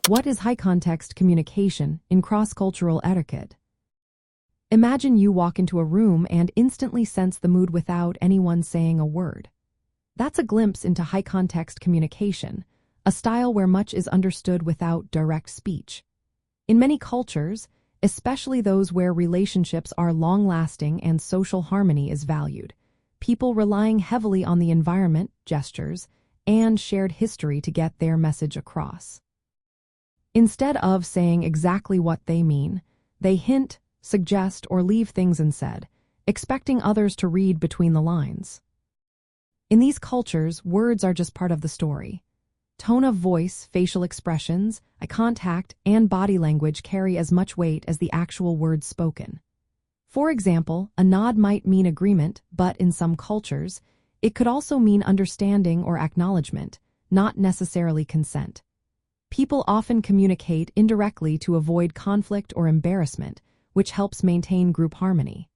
What is high-context communication in cross-cultural etiquette? Imagine you walk into a room and instantly sense the mood without anyone saying a word. That's a glimpse into high-context communication, a style where much is understood without direct speech. In many cultures, especially those where relationships are long-lasting and social harmony is valued, people relying heavily on the environment, gestures, and shared history to get their message across. Instead of saying exactly what they mean, they hint, suggest, or leave things unsaid, expecting others to read between the lines. In these cultures, words are just part of the story. Tone of voice, facial expressions, eye contact, and body language carry as much weight as the actual words spoken. For example, a nod might mean agreement, but in some cultures, it could also mean understanding or acknowledgement, not necessarily consent. People often communicate indirectly to avoid conflict or embarrassment, which helps maintain group harmony.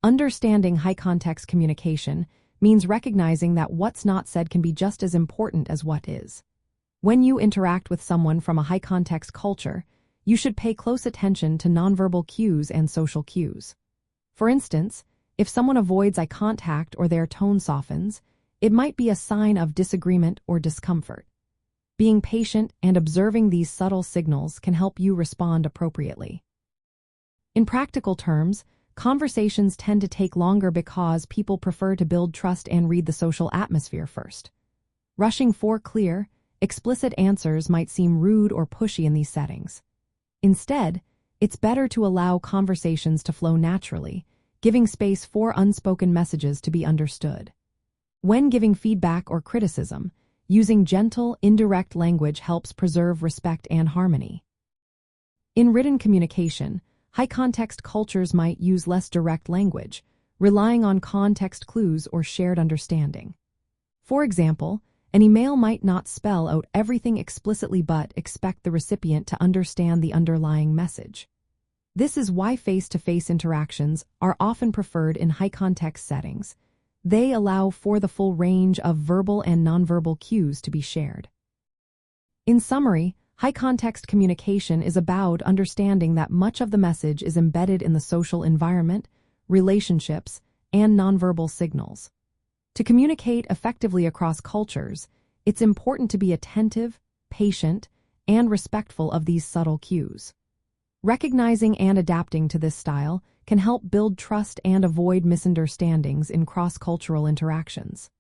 Understanding high-context communication means recognizing that what's not said can be just as important as what is. When you interact with someone from a high-context culture, you should pay close attention to nonverbal cues and social cues. For instance, if someone avoids eye contact or their tone softens, it might be a sign of disagreement or discomfort. Being patient and observing these subtle signals can help you respond appropriately. In practical terms, conversations tend to take longer because people prefer to build trust and read the social atmosphere first. Rushing for clear, explicit answers might seem rude or pushy in these settings. Instead, it's better to allow conversations to flow naturally, giving space for unspoken messages to be understood. When giving feedback or criticism, using gentle, indirect language helps preserve respect and harmony. In written communication, high-context cultures might use less direct language, relying on context clues or shared understanding. For example, an email might not spell out everything explicitly but expect the recipient to understand the underlying message. This is why face-to-face interactions are often preferred in high-context settings. They allow for the full range of verbal and nonverbal cues to be shared. In summary, high-context communication is about understanding that much of the message is embedded in the social environment, relationships, and nonverbal signals. To communicate effectively across cultures, it's important to be attentive, patient, and respectful of these subtle cues. Recognizing and adapting to this style can help build trust and avoid misunderstandings in cross-cultural interactions.